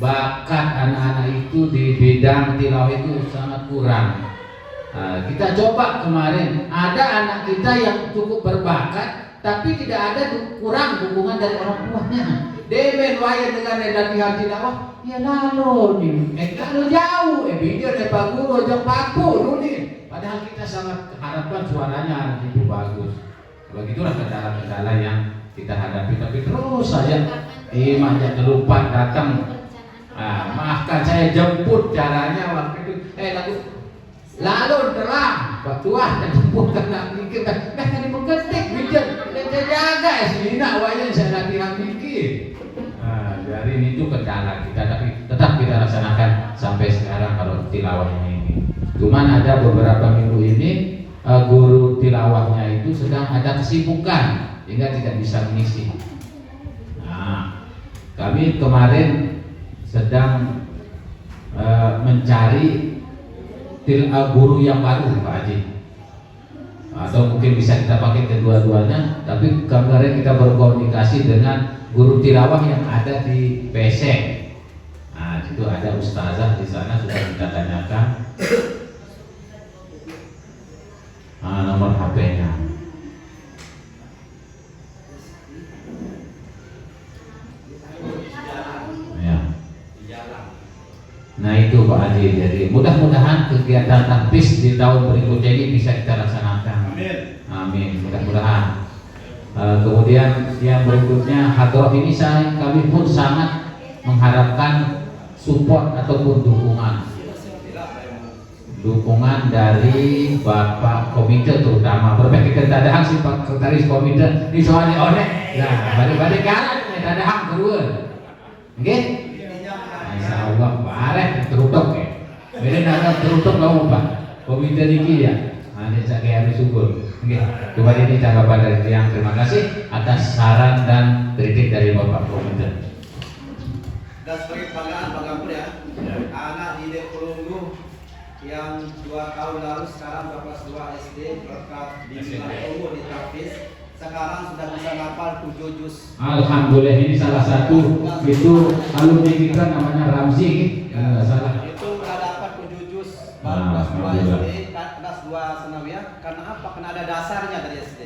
bakat anak-anak itu di bidang tilawah itu sangat kurang. Nah, kita coba kemarin ada anak kita yang cukup berbakat tapi tidak ada kurang dukungan dari orang tuanya. Demen waya dengan latihan tilawah, ya lalu nih, kalau jauh, video dari Pak Guru aja paku nih. Padahal kita sangat harapkan suaranya itu bagus. Kalau gitulah kendala-kendala yang kita hadapi, tapi terus saja imamnya terlupa datang. Maafkan saya jemput caranya waktu itu. Lalu terang, Pak Tuan jemput karena mikir kan tadi mengetik bikin, saya jaga nak wayang saya latihan mikir. Dari itu kendala kita, tapi tetap kita laksanakan sampai sekarang kalau tilawahnya ini. Cuman ada beberapa minggu ini guru tilawahnya itu sedang ada kesibukan sehingga tidak bisa mengisi. Nah, kami kemarin sedang mencari guru yang baru Pak Haji, atau mungkin bisa kita pakai kedua-duanya. Tapi kemarin kita berkomunikasi dengan guru tilawah yang ada di PC. Nah, itu ada ustazah di sana, sudah kita tanyakan nomor HP-nya. Ya. Nah itu Pak Haji, jadi mudah-mudahan kegiatan tahfiz di tahun berikutnya ini bisa kita laksanakan. Amin. Amin. Mudah-mudahan. Kemudian yang berikutnya hadroh ini kami pun sangat mengharapkan support ataupun dukungan dari Bapak Komite, terutama berbagai ketadaan si Pak Sekretaris Komite ini soalnya onek. Nah, balik-balik kanan ketadaan kedua. Oke? Insya Allah barek terutuk ya. Beda ada terutuk kamu Pak Komite niki ya. Nanti saya harus syukur. Coba ini tanggapan dari yang terima kasih atas saran dan kritik dari Bapak Komite. Dan sebagai kebanggaan Bang Gampur ya, anak di Perunggu yang 2 tahun lalu sekarang kelas 2 SD berkat bimbingan Perunggu di tahfiz, sekarang sudah bisa ngapal 7 juz. Alhamdulillah, ini salah satu itu alumni kita namanya Ramzi, nggak salah. Itu udah dapat 7 juz baru kelas 2 SD, kelas 2 sanawiyah. Karena apa? Karena ada dasarnya dari SD.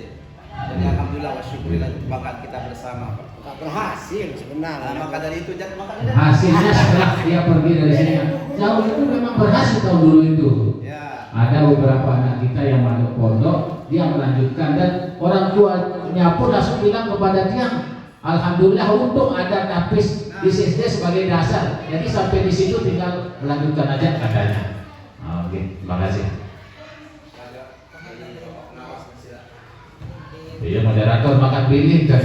Jadi alhamdulillah wa syukurillah, bakat kita bersama. Berhasil sebenarnya. Maka dari itu makanya Hasilnya setelah dia pergi dari sini, jauh itu memang berhasil tahun dulu itu. ya. Ada beberapa anak kita yang masuk pondok, dia melanjutkan, dan orang tuanya pun langsung bilang kepada dia, alhamdulillah untuk ada tahfiz di SD sebagai dasar. Jadi sampai di situ tinggal melanjutkan aja katanya. Oke, terima kasih. Iya, moderator makan pilih kan.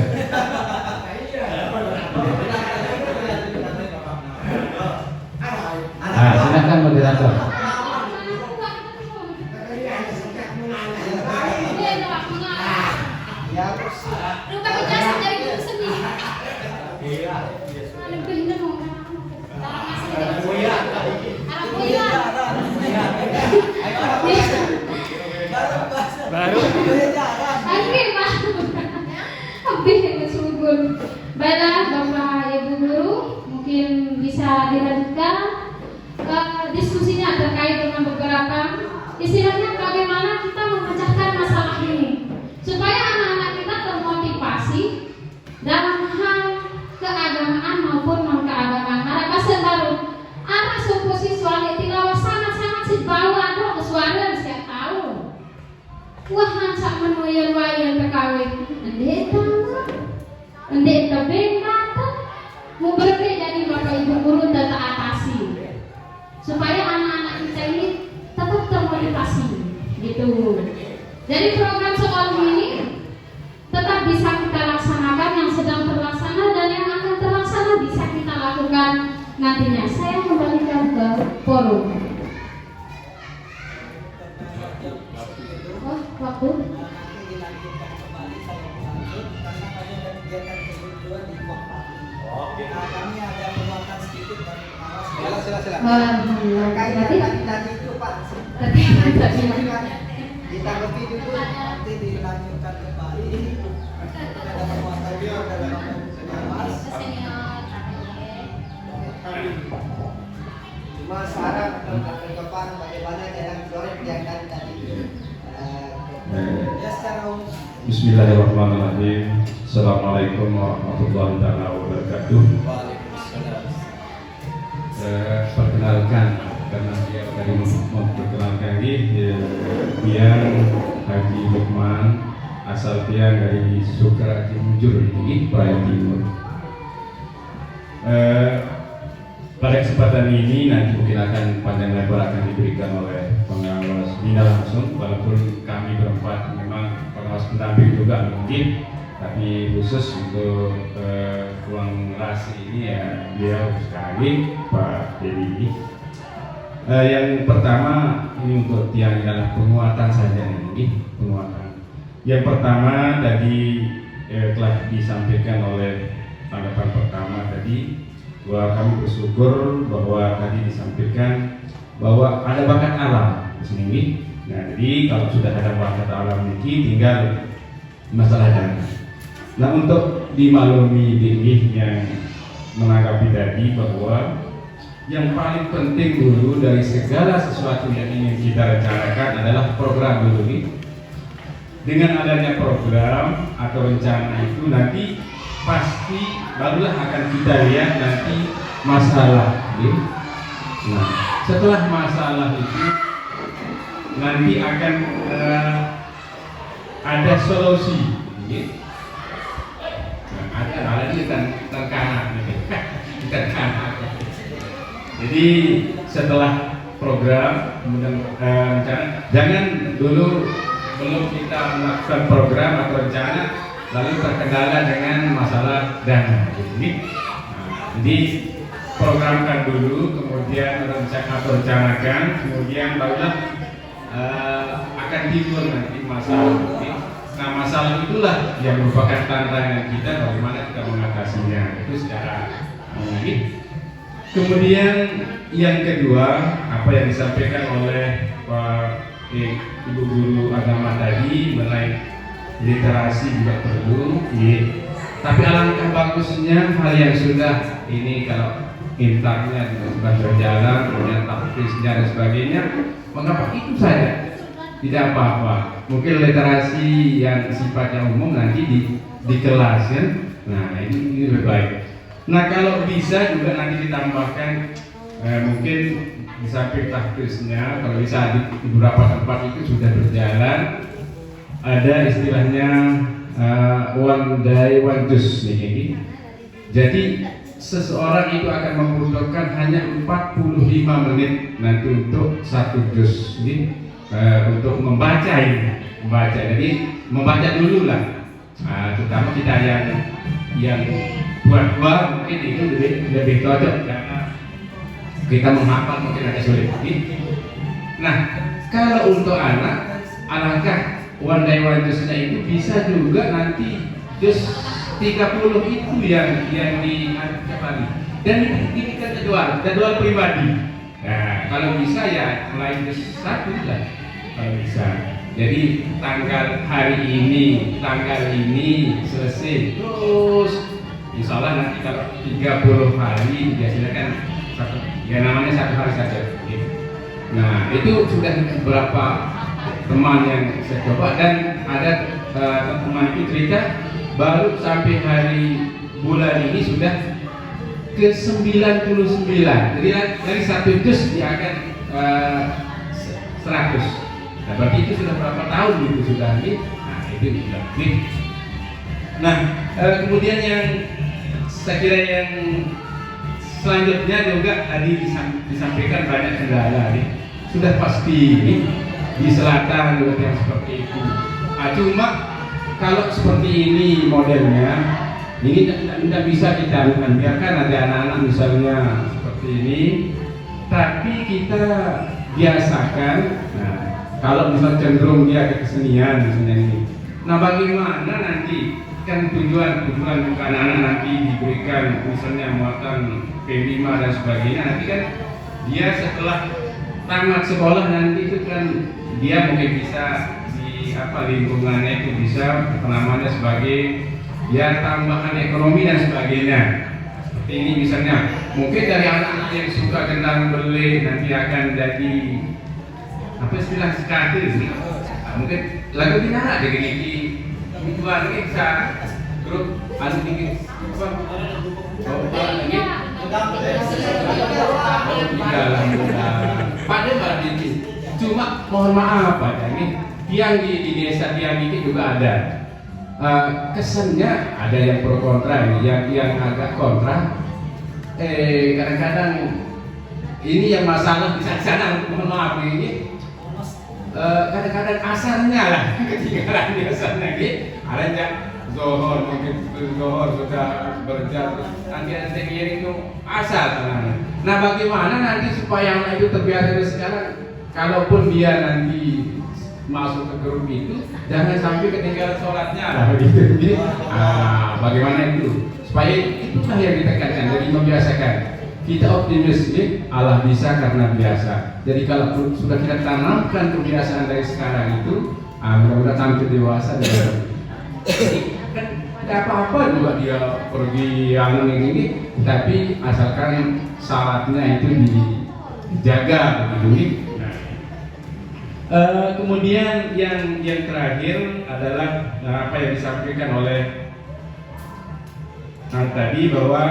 Silakan moderator. Lupa ijazah dari guru sendiri. Lebih dong. Baru. Oke, Pak. Habis bersyukur. Baiklah, Bapak Ibu guru, mungkin bisa dilanjutkan diskusinya terkait dengan beberapa istilahnya bagaimana kita memecahkan masalah ini supaya anak-anak kita termotivasi dalam hal keagamaan maupun non keagamaan. Mereka selalu yang terkawin endek benda mau berbeda nih Bapak Ibu guru tetap atasi supaya anak-anak kita ini tetap termotivasi gitu. Jadi program sekolah ini tetap bisa kita laksanakan, yang sedang terlaksana dan yang akan terlaksana bisa kita lakukan nantinya. Saya kembalikan ke forum. Oh, waktu. Kami ada penguatan sedikit dari pengawas. Silakan. Alhamdulillah. Tadi itu Pak. Ditanggapi dulu nanti dilanjutkan kembali. Ada penguatan juga dari pengawas. Cuma sekarang ke depan bagaimana jalan keluar yang tadi. Ya secara umum. Bismillahirrahmanirrahim. Assalamualaikum warahmatullahi wabarakatuh. Perkenalkan karena dia tadi memperkenalkan ini Pian Haji Lukman, asal Pian dari Sukra Cianjur ini Praia Timur. Pada kesempatan ini nanti mungkin akan panjang lebar akan diberikan oleh pengawas bina langsung, walaupun kami berempat memang pengawas pendamping juga mungkin, tapi khusus untuk ruang rasi ini ya beliau sekali Pak Dedi. Yang pertama ini untuk tiang adalah penguatan saja ini penguatan. Yang pertama tadi telah disampaikan oleh tanggapan pertama tadi bahwa kami bersyukur bahwa tadi disampaikan bahwa ada bakat alam di sini. Nah, jadi kalau sudah ada bakat alam ini tinggal masalah dana. Nah, untuk dimaklumi Dingih yang menanggapi tadi bahwa yang paling penting dulu dari segala sesuatu yang ingin kita rencanakan adalah program dulu nih. Dengan adanya program atau rencana itu nanti pasti barulah akan kita lihat nanti masalah. Nah, setelah masalah itu nanti akan ada solusi. Ada lagi terkanak, Jadi setelah program kemudian rencana, jangan dulu belum kita melakukan program atau rencana lalu terkendala dengan masalah dana. Jadi programkan dulu, kemudian rencanakan, kemudian barulah akan timbul nanti masalah. Nah, masalah itulah yang merupakan tantangan kita bagaimana kita mengatasinya itu secara umum. Kemudian yang kedua, apa yang disampaikan oleh Pak Ibu Guru Agama tadi mengenai literasi juga perlu, tapi alangkah bagusnya hal yang sudah ini kalau intaknya sudah berjalan, kemudian taktisnya dan sebagainya, mengapa itu saja tidak apa-apa. Mungkin literasi yang sifatnya umum nanti di kelas ya. Nah, ini lebih baik. Nah, kalau bisa juga nanti ditambahkan mungkin di samping taktisnya, kalau bisa di beberapa tempat itu sudah berjalan ada istilahnya one day one juice nih. Jadi seseorang itu akan membutuhkan hanya 45 menit nanti untuk satu juz ini untuk membaca ini. Jadi membaca dulu lah. Terutama kita yang buat mungkin itu lebih cocok karena kita menghafal mungkin agak sulit. Nah, kalau untuk anak, alangkah one day one juice-nya itu bisa juga nanti juz 30 itu yang dikembali dan ini kan jadwal pribadi. Nah, kalau bisa ya mulai juz 1 lah kalau bisa. Jadi tanggal ini selesai terus insya Allah nanti kalau 30 hari biasanya kan namanya satu hari saja. Nah, itu sudah beberapa teman yang saya coba dan ada teman itu cerita baru sampai hari bulan ini sudah ke 99. Jadi dari satu juz dia akan 100. Nah, berarti itu sudah berapa tahun itu sudah ini. Nah, itu lebih. Nah, kemudian yang saya kira yang selanjutnya juga tadi disampaikan banyak kendala nih. Sudah pasti ini di selatan juga yang seperti itu. Cuma kalau seperti ini modelnya, ini tidak bisa kita biarkan ada anak-anak misalnya seperti ini, tapi kita biasakan. Nah, kalau misal cenderung dia ke kesenian misalnya ini. Nah, bagaimana nanti kan tujuan untuk anak-anak nanti diberikan misalnya muatan P5 dan sebagainya, nanti kan dia setelah tamat sekolah nanti itu kan dia mungkin bisa di lingkungannya itu bisa namanya sebagai ya tambahan ekonomi dan sebagainya. Seperti ini misalnya mungkin dari anak-anak yang suka tentang beli nanti akan jadi apa istilah skater sih, mungkin lagu ini ada gini tuan ini bisa grup ada dikit pada berarti cuma mohon maaf Pak ini tiang di desa tiang ini juga ada kesannya ada yang pro kontra ini yang agak kontra kadang-kadang ini yang masalah di sana mohon maaf ini kadang-kadang asalnya lah ketinggalan di asalnya gitu ada Zohor mungkin Zohor sudah berjatuh nanti ada sekiranya itu asal nah bagaimana nanti supaya anak itu terbiasa dari sekarang kalaupun dia nanti masuk ke grup itu jangan sampai ketinggalan sholatnya lah begitu jadi bagaimana itu supaya itulah yang ditekankan jadi membiasakan kita optimis ini Allah bisa karena biasa. Jadi kalau sudah kita tanamkan kebiasaan dari sekarang itu, mudah-mudahan sampai dewasa dan kan tidak apa-apa juga dia pergi yang ini, tapi asalkan syaratnya itu dijaga begitu. Kemudian yang terakhir adalah apa yang disampaikan oleh tadi bahwa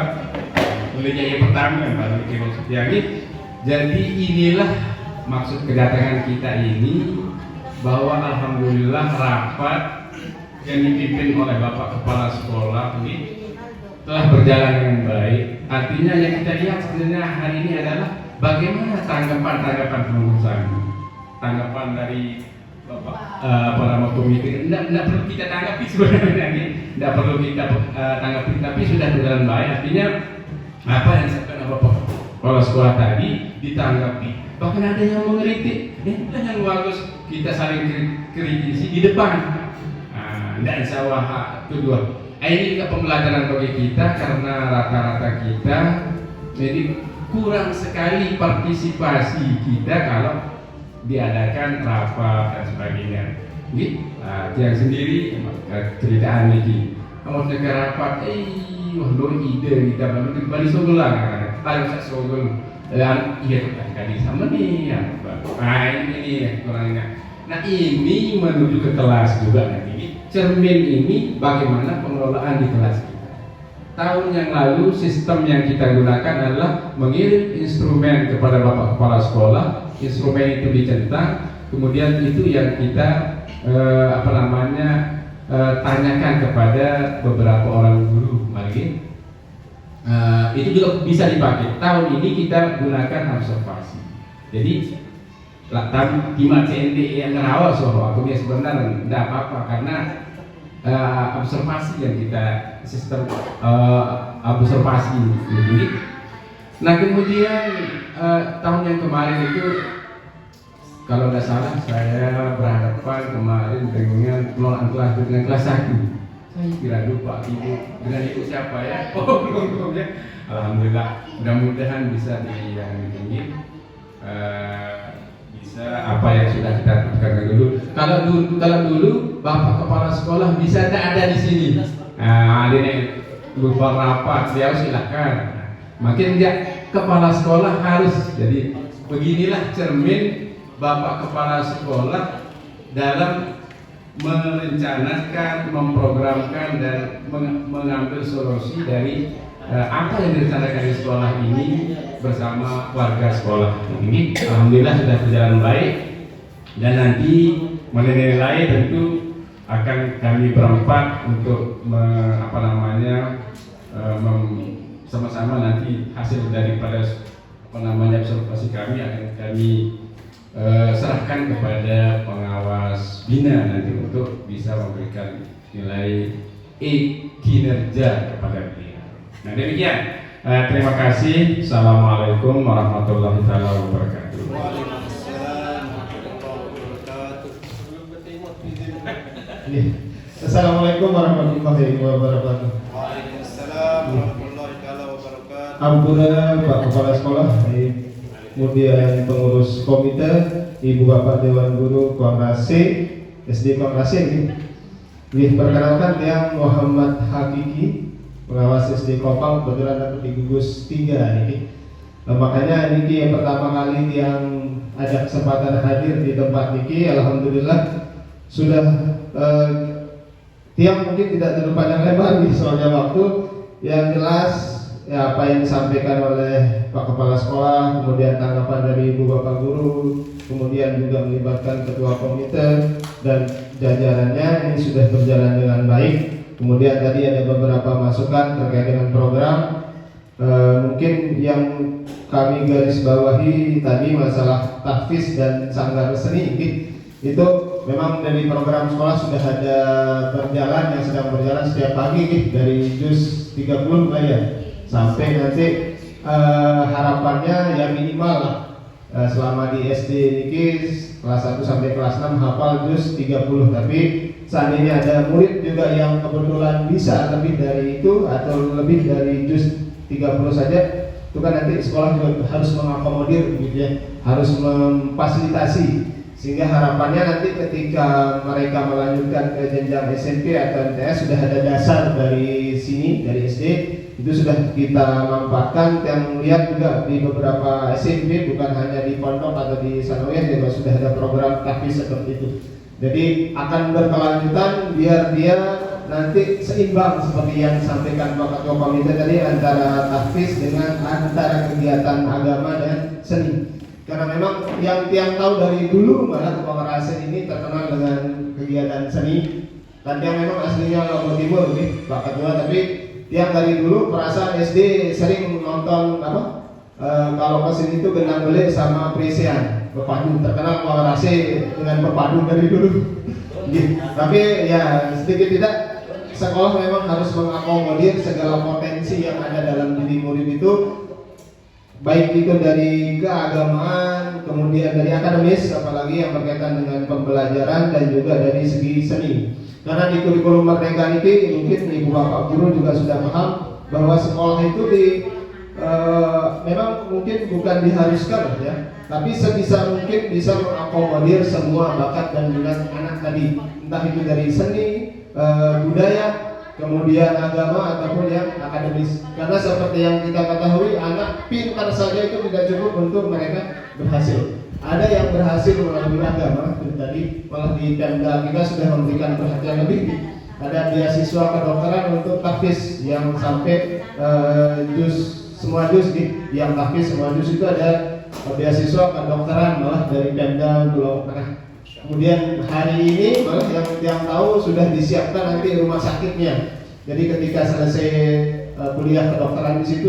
yang pertama Pak Setiagi. Jadi inilah maksud kedatangan kita ini bahwa alhamdulillah rapat yang dipimpin oleh Bapak Kepala Sekolah ini telah berjalan dengan baik. Artinya yang kita lihat sebenarnya hari ini adalah bagaimana tanggapan pengurusan, tanggapan dari Bapak para komite. Tidak perlu kita tanggapi sebenarnya, tidak perlu kita tanggapi, tapi sudah berjalan baik. Artinya apa yang disampaikan Bapak Kepala Sekolah tadi ditanggapi, bahkan ada yang mengkritik, yang bagus kita saling kritisi di depan. Tidak insya Allah kedua. Ini juga pembelajaran bagi kita karena rata-rata kita jadi kurang sekali partisipasi kita kalau diadakan rapat dan sebagainya. Yang sendiri ceritaan ini, kamu negara rapat, wah lo ide kita balik sebelah kalau saya sogol iya tadi sama nih ini kurangnya. Nah ini menuju ke kelas juga nanti cermin ini bagaimana pengelolaan di kelas kita. Tahun yang lalu sistem yang kita gunakan adalah mengirim instrumen kepada Bapak Kepala Sekolah, instrumen itu dicentang, kemudian itu yang kita tanyakan kepada beberapa orang guru lagi. Itu juga bisa dipakai. Tahun ini kita gunakan observasi. Jadi Tima CND yang ngerawat soal aku sebenarnya tidak apa-apa karena observasi yang kita sistem observasi ini. Nah kemudian tahun yang kemarin itu kalau tidak salah saya berhadapan kemarin dengan pengelolaan kelas dengan kelas 1. Saya kira lupa ibu dengan ibu siapa ya? Oh belum ya. Alhamdulillah mudah-mudahan bisa ditinggi. Bisa apa yang sudah kita lakukan dulu. Kalau dulu Bapak Kepala Sekolah bisa tidak ada di sini. Ada yang lupa rapat, dia silakan. Makin dia Kepala Sekolah harus. Jadi beginilah cermin Bapak Kepala Sekolah dalam merencanakan, memprogramkan dan mengambil solusi dari apa yang direncanakan di sekolah ini bersama warga sekolah ini. Alhamdulillah sudah berjalan baik dan nanti menilai tentu akan kami berempat untuk sama-sama nanti hasil daripada observasi kami akan kami serahkan kepada pengawas bina nanti untuk bisa memberikan nilai kinerja kepada beliau. Nah demikian, terima kasih. Assalamualaikum warahmatullahi wabarakatuh. Waalaikumsalam warahmatullahi wabarakatuh. Assalamualaikum warahmatullahi wabarakatuh. Waalaikumsalam warahmatullahi wabarakatuh. Ampura Pak Kepala Sekolah, kemudian pengurus komite, Ibu Bapak Dewan Guru Kongrase, SD Kongrase. Perkenalkan yang Muhammad Hakiki, pengawas SD Kopang, kebetulan dapat di gugus 3 ini. Makanya ini yang pertama kali yang ada kesempatan hadir di tempat ini, alhamdulillah sudah tiang mungkin tidak terlalu panjang lebar nih soalnya waktu. Yang jelas ya apa yang disampaikan oleh Pak Kepala Sekolah, kemudian tanggapan dari Ibu Bapak Guru, kemudian juga melibatkan Ketua Komite dan jajarannya ini sudah berjalan dengan baik. Kemudian tadi ada beberapa masukan terkait dengan program. Mungkin yang kami garis bawahi tadi masalah tahfiz dan sanggar seni itu memang dari program sekolah sudah ada berjalan, yang sedang berjalan setiap pagi dari juz 30 ya sampai nanti harapannya ya minimal lah selama di SD ini kelas 1 sampai kelas 6 hafal juz 30, tapi seandainya ada murid juga yang kebetulan bisa lebih dari itu atau lebih dari juz 30 saja, itu kan nanti sekolah juga harus mengakomodir gitu ya, harus memfasilitasi, sehingga harapannya nanti ketika mereka melanjutkan ke jenjang SMP atau MTS sudah ada dasar dari sini, dari SD itu sudah kita manfaatkan. Yang melihat juga di beberapa SMP bukan hanya di pondok atau di sanawiyah juga sudah ada program tahfiz seperti itu. Jadi akan berkelanjutan biar dia nanti seimbang seperti yang disampaikan Pak Ketua Komite tadi antara tahfiz dengan antara kegiatan agama dan seni. Karena memang yang tahu dari dulu malah Kongrase ini terkenal dengan kegiatan seni. Dan yang memang aslinya Lombok Timur nih Pak Ketua, tapi yang dari dulu perasaan SD sering nonton kalau ke sini itu Genang Bele sama Presian Pepadu, terkenal Kongrase dengan Pepadu dari dulu. Tapi ya sedikit tidak sekolah memang harus mengakomodir segala potensi yang ada dalam diri murid itu, baik itu dari keagamaan, kemudian dari akademis, apalagi yang berkaitan dengan pembelajaran dan juga dari segi seni. Karena di kurikulum Merdeka ini mungkin Ibu Bapak Guru juga sudah paham bahwa sekolah itu memang mungkin bukan diharuskan ya, tapi sebisa mungkin bisa mengakomodir semua bakat dan minat anak tadi, entah itu dari seni, budaya, kemudian agama ataupun yang akademis. Karena seperti yang kita ketahui, anak pintar saja itu tidak cukup untuk mereka berhasil. Ada yang berhasil melalui agama, tadi malah di Pemda kita sudah memberikan perhatian lebih. Ada beasiswa kedokteran untuk tahfiz yang sampai semua juz yang tahfiz semua juz itu ada beasiswa kedokteran malah dari Pemda Pulau Tengah. Kemudian hari ini malah yang tahu sudah disiapkan nanti rumah sakitnya. Jadi ketika selesai kuliah kedokteran di situ